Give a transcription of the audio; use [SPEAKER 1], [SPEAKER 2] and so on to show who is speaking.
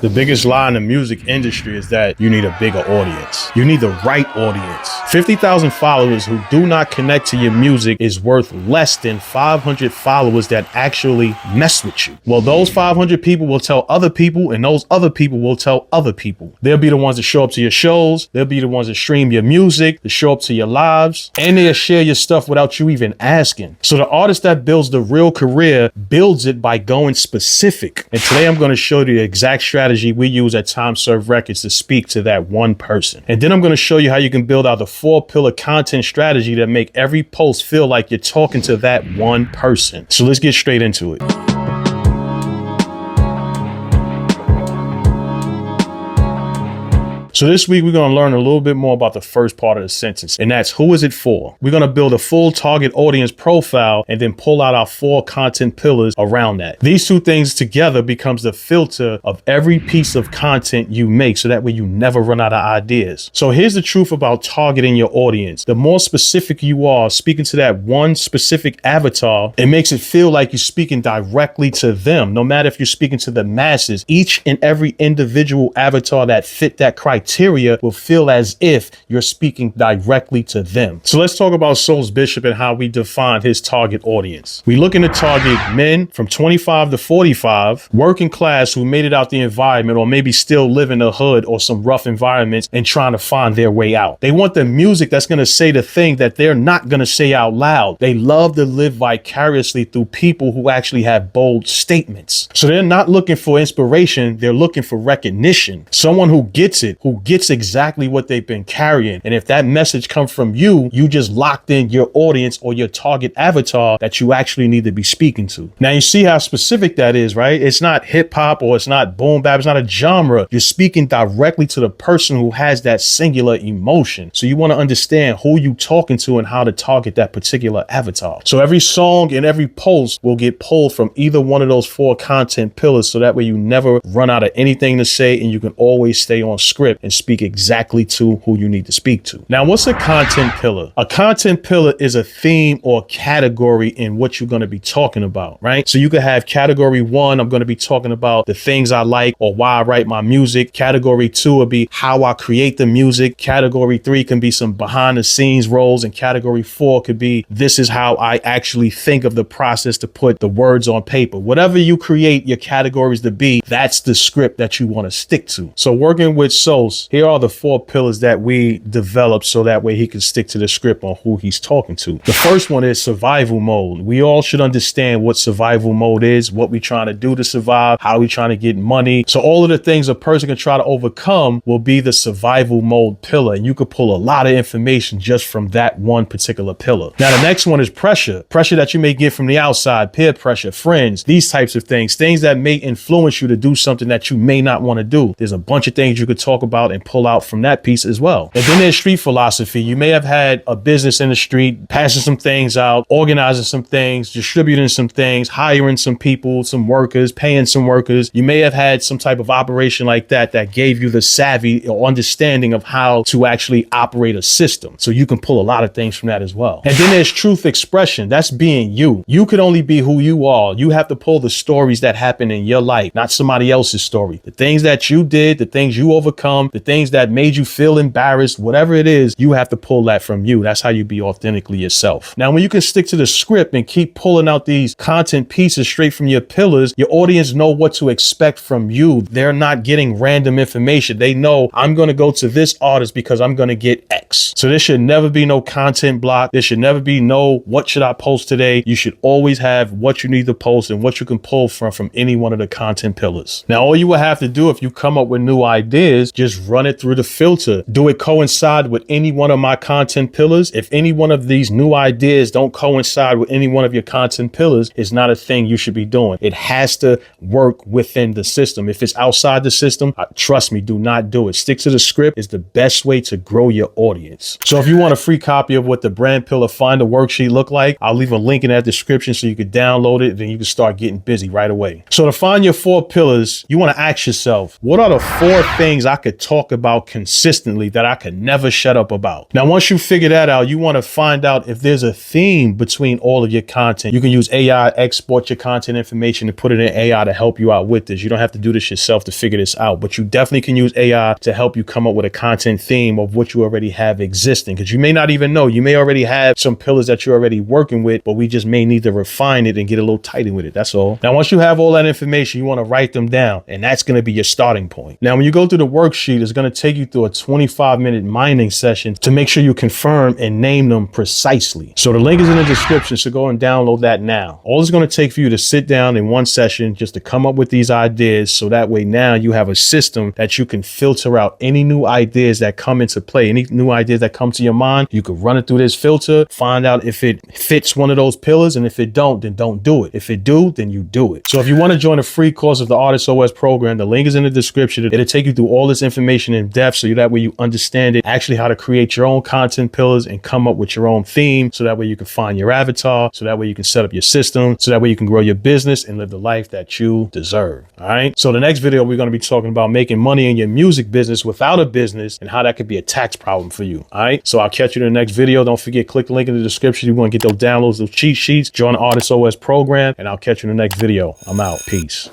[SPEAKER 1] The biggest lie in the music industry is that you need a bigger audience. You need the right audience. 50,000 followers who do not connect to your music is worth less than 500 followers that actually mess with you. Well, those 500 people will tell other people, and those other people will tell other people. They'll be the ones that show up to your shows. They'll be the ones that stream your music, that show up to your lives, and they'll share your stuff without you even asking. So the artist that builds the real career builds it by going specific. And today I'm going to show you the exact strategy we use at Time Serve Records to speak to that one person. And then I'm going to show you how you can build out the 4-pillar content strategy that make every post feel like you're talking to that one person. So let's get straight into it. So this week, we're going to learn a little bit more about the first part of the sentence, and that's who is it for? We're going to build a full target audience profile and then pull out our 4 content pillars around that. These two things together becomes the filter of every piece of content you make, so that way you never run out of ideas. So here's the truth about targeting your audience. The more specific you are speaking to that one specific avatar, it makes it feel like you're speaking directly to them. No matter if you're speaking to the masses, each and every individual avatar that fit that criteria will feel as if you're speaking directly to them. So let's talk about Souls Bishop and how we define his target audience. We looking to target men from 25 to 45, working class who made it out the environment or maybe still live in the hood or some rough environments and trying to find their way out. They want the music that's going to say the thing that they're not going to say out loud. They love to live vicariously through people who actually have bold statements. So they're not looking for inspiration. They're looking for recognition. Someone who gets it, who gets exactly what they've been carrying. And if that message comes from you, you just locked in your audience or your target avatar that you actually need to be speaking to. Now you see how specific that is, right? It's not hip hop or it's not boom bap. It's not a genre. You're speaking directly to the person who has that singular emotion. So you want to understand who you talking to and how to target that particular avatar. So every song and every post will get pulled from either one of those 4 content pillars. So that way you never run out of anything to say and you can always stay on script and speak exactly to who you need to speak to. Now, what's a content pillar? A content pillar is a theme or category in what you're going to be talking about, right? So you could have category 1, I'm going to be talking about the things I like or why I write my music. Category 2 would be how I create the music. Category 3 can be some behind the scenes roles. And category 4 could be this is how I actually think of the process to put the words on paper. Whatever you create your categories to be, that's the script that you want to stick to. So working with Sos, here are the 4 pillars that we developed so that way he can stick to the script on who he's talking to. The first one is survival mode. We all should understand what survival mode is, what we're trying to do to survive, how we're trying to get money. So all of the things a person can try to overcome will be the survival mode pillar. And you could pull a lot of information just from that one particular pillar. Now, the next one is pressure that you may get from the outside, peer pressure, friends, these types of things that may influence you to do something that you may not want to do. There's a bunch of things you could talk about and pull out from that piece as well. And then there's street philosophy. You may have had a business in the street, passing some things out, organizing some things, distributing some things, hiring some people, some workers, paying some workers. You may have had some type of operation like that gave you the savvy or understanding of how to actually operate a system. So you can pull a lot of things from that as well. And then there's truth expression. That's being you. You could only be who you are. You have to pull the stories that happen in your life, not somebody else's story. The things that you did, the things you overcome, the things that made you feel embarrassed, whatever it is, you have to pull that from you. That's how you be authentically yourself. Now, when you can stick to the script and keep pulling out these content pieces straight from your pillars, your audience know what to expect from you. They're not getting random information. They know I'm going to go to this artist because I'm going to get X. So there should never be no content block. There should never be no what should I post today. You should always have what you need to post and what you can pull from any one of the content pillars. Now, all you will have to do if you come up with new ideas, just run it through the filter. Do it coincide with any one of my content pillars? If any one of these new ideas don't coincide with any one of your content pillars, it's not a thing you should be doing. It has to work within the system. If it's outside the system, trust me, do not do it. Stick to the script is the best way to grow your audience. So if you want a free copy of what the brand pillar finder worksheet look like, I'll leave a link in that description so you can download it. Then you can start getting busy right away. So to find your 4 pillars, you want to ask yourself, what are the 4 things I could talk about consistently that I could never shut up about. Now, once you figure that out, you want to find out if there's a theme between all of your content. You can use AI, export your content information and put it in AI to help you out with this. You don't have to do this yourself to figure this out, but you definitely can use AI to help you come up with a content theme of what you already have existing, because you may not even know. You may already have some pillars that you're already working with, but we just may need to refine it and get a little tighter with it. That's all. Now, once you have all that information, you want to write them down, and that's going to be your starting point. Now, when you go through the worksheet, it's going to take you through a 25-minute mining session to make sure you confirm and name them precisely. So the link is in the description, so go and download that now. All it's going to take for you to sit down in one session just to come up with these ideas, so that way now you have a system that you can filter out any new ideas that come into play, any new ideas that come to your mind. You can run it through this filter, find out if it fits one of those pillars, and if it don't, then don't do it. If it do, then you do it. So if you want to join a free course of the ArtistOS program, the link is in the description. It'll take you through all this information in depth, so that way you understand it, actually how to create your own content pillars and come up with your own theme, so that way you can find your avatar, so that way you can set up your system, so that way you can grow your business and live the life that you deserve. All right. So the next video, we're going to be talking about making money in your music business without a business and how that could be a tax problem for you. All right. So I'll catch you in the next video. Don't forget, click the link in the description. You want to get those downloads, those cheat sheets, join the ArtistOS program, and I'll catch you in the next video. I'm out. Peace.